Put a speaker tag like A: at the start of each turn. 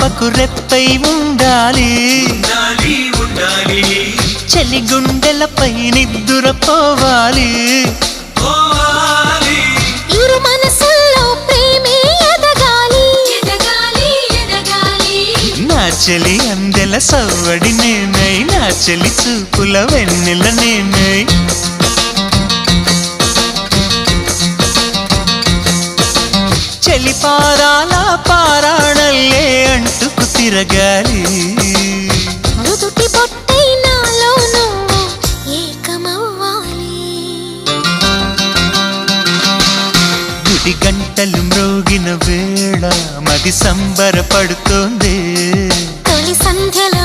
A: పాపకు రెప్పై ఉండాలి చలి గుండెలపై నిద్దురపోవాలి
B: ఇరు మనసుల్లో ప్రేమే ఎదగాలి
A: నా చెలి అందెల సవ్వడి నేనై నా చెలి చూపుల వెన్నెల నేనై చెలి పారాల పారాణల్లే అంటుకు తిరగాలి
B: నుదుటి బొట్టై నాలో నువ్వు ఏకమవ్వాలి
A: గుడి గంటలు మ్రోగిన వేళ మది సంబరపడుతోంది
B: తొలి సంధ్యల